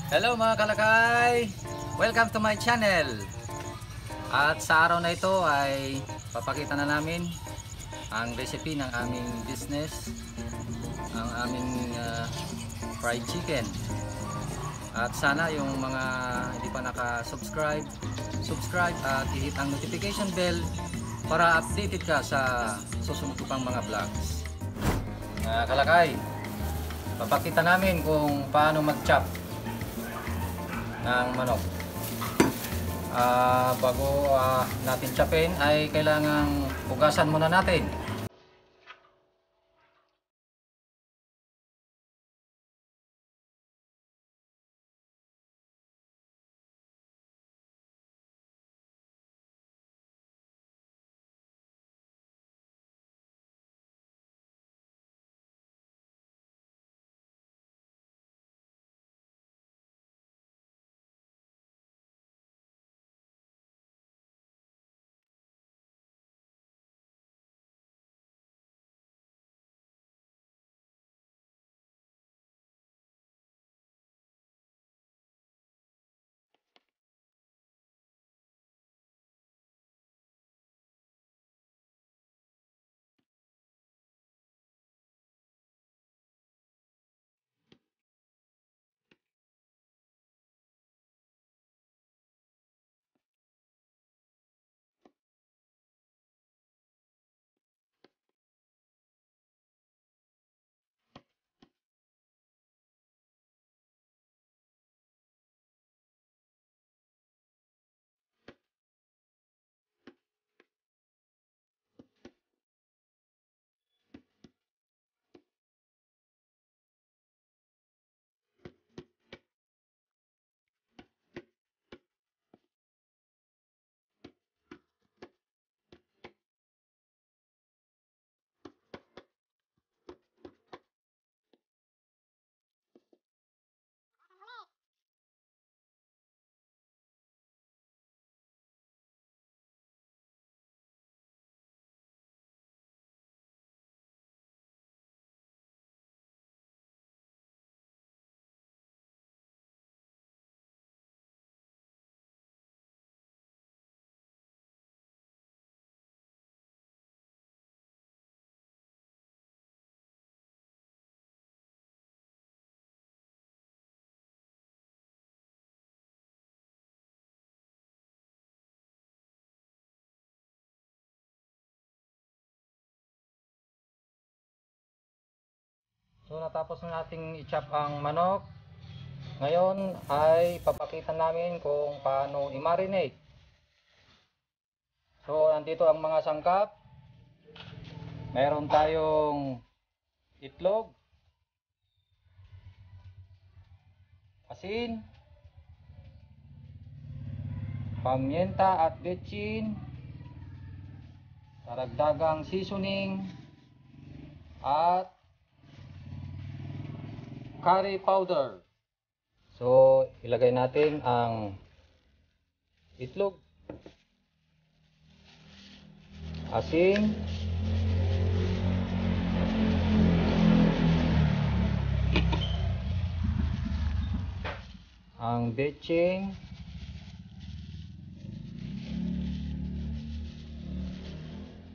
Hello mga kalakay! Welcome to my channel! At sa araw na ito ay papakita na namin ang recipe ng aming business, ang aming fried chicken. At sana yung mga hindi pa naka-subscribe, subscribe at i-hit ang notification bell para updated ka sa susunod ko pang mga vlogs. Mga kalakay, papakita namin kung paano mag-chop ng manok. Bago natin chopin ay kailangang hugasan muna natin. So natapos na nating i-chop ang manok. Ngayon ay papakita namin kung paano i-marinate. So nandito ang mga sangkap. Meron tayong itlog, asin, pamyenta at betchin, karagdagang seasoning, at curry powder. So ilagay natin ang itlog, asin, ang betchin,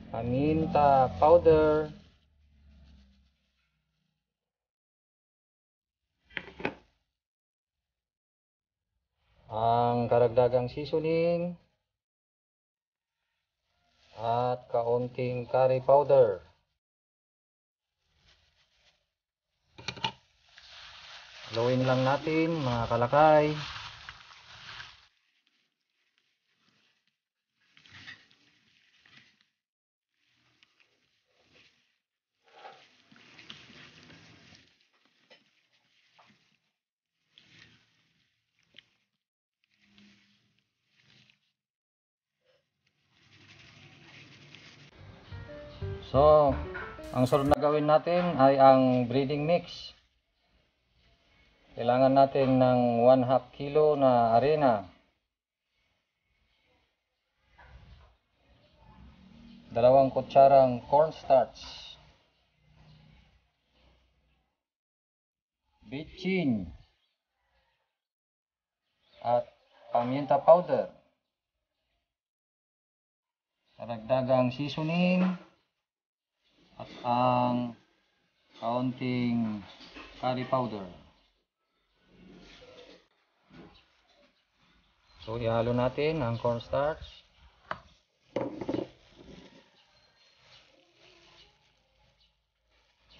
paminta powder, ang karagdagang seasoning, at kaunting curry powder. Haluin lang natin mga kalakay. So, ang sunod na gawin natin ay ang breading mix. Kailangan natin ng 1/2 kilo na arena, 2 kutsarang cornstarch, betchin, at paminta powder. Karagdagang seasoning at ang kaunting curry powder. So ihalo natin ang cornstarch.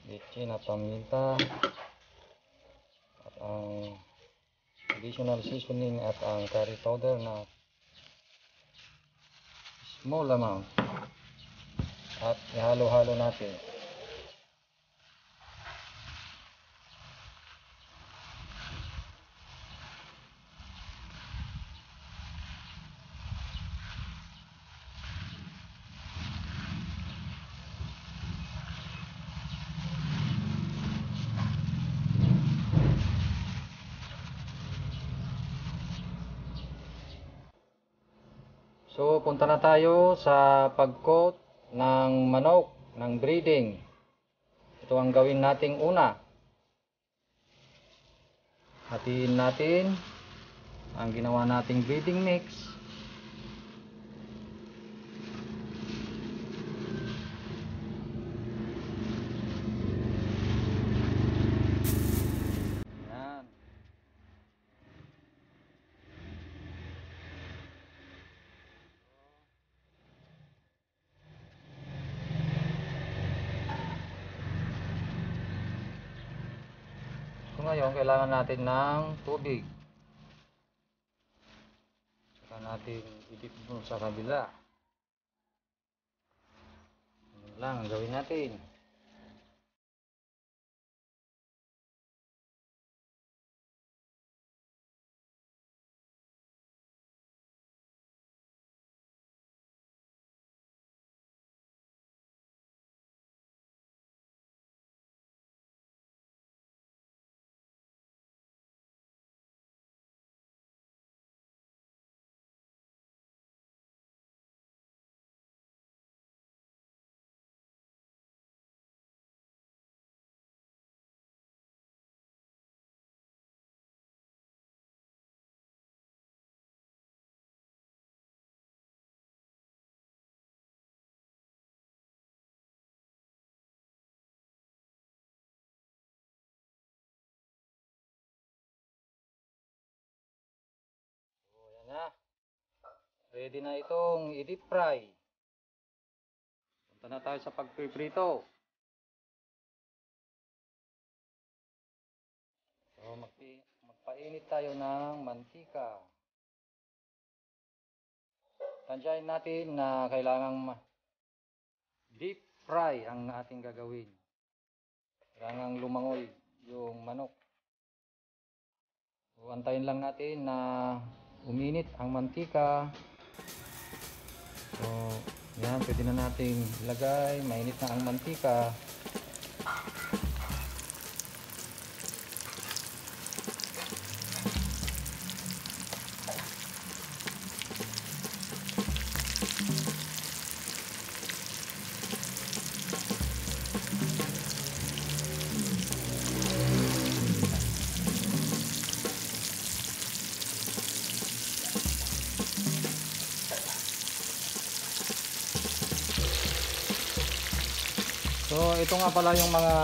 Bitchin at paminta at ang additional seasoning at ang curry powder na small amount at ihalo-halo natin. So, punta na tayo sa pag-coat ng manok, ng breeding. Ito ang gawin nating una. Hatiin natin ang ginawa nating breeding mix. Yan. So ngayon, kailangan natin ng tubig. Saka natin idip dun sa kabila. Yan lang ang gawin natin. Yan na. Ready na itong i-deep fry. Punta na tayo sa pagpiprito. So magpainit tayo ng mantika. Tansyahin natin na kailangang deep fry ang ating gagawin. Kailangang lumangoy yung manok. So, antayin lang natin na uminit ang mantika. So, yan, pwede na natin ilagay. Mainit na ang mantika. So ito nga pala yung mga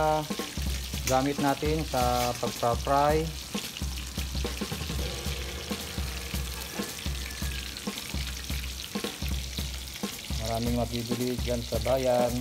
gamit natin sa pagpa-fry. Maraming mabibili dyan sa bayan.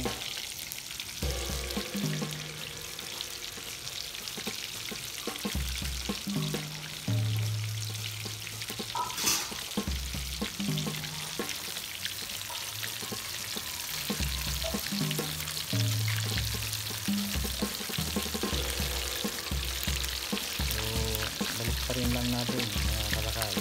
Rin lang natin mga kalakal.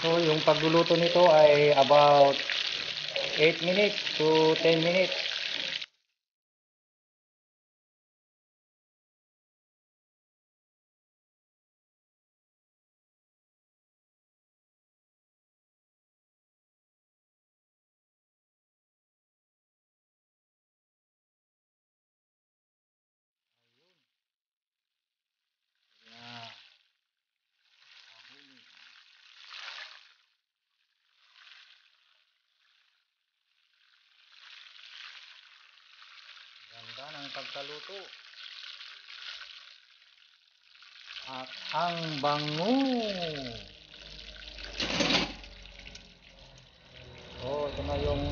So yung pagluluto nito ay about 8 minutes to 10 minutes. pagkaluto. At ang bango. So, ito na yung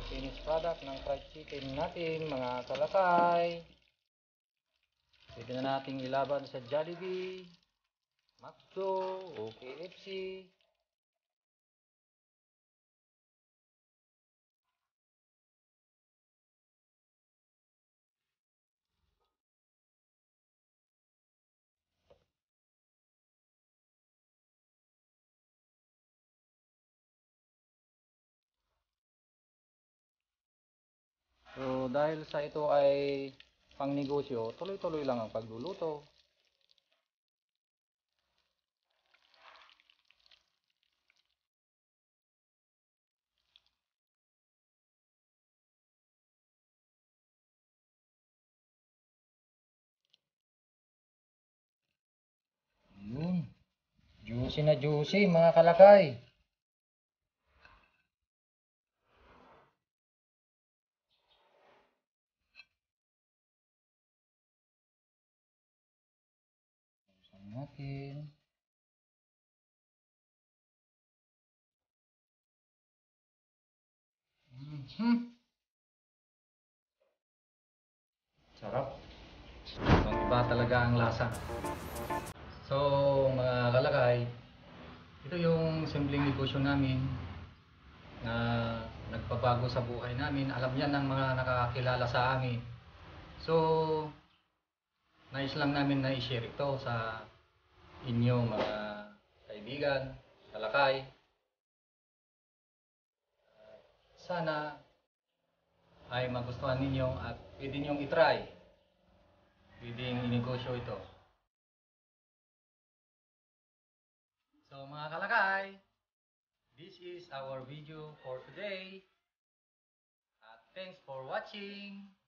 finished product ng fried chicken natin, mga kalakay. Pwede na nating ilaban sa Jollibee, McDo, o KFC. So, dahil sa ito ay pang negosyo, tuloy-tuloy lang ang pagluluto. Yun. Juicy na juicy, mga kalakay. Buksan natin. Sarap. Ibang iba talaga ang lasa. So, mga kalakay, ito yung simpleng negosyo namin na nagpabago sa buhay namin. Alam yan ng mga nakakilala sa amin. So, nais lang namin na i-share ito sa inyo mga kaibigan, kalakay. Sana ay magustuhan ninyo at pwede nyong itry. Pwedeng inegosyo ito. So mga kalakay, this is our video for today. Thanks for watching.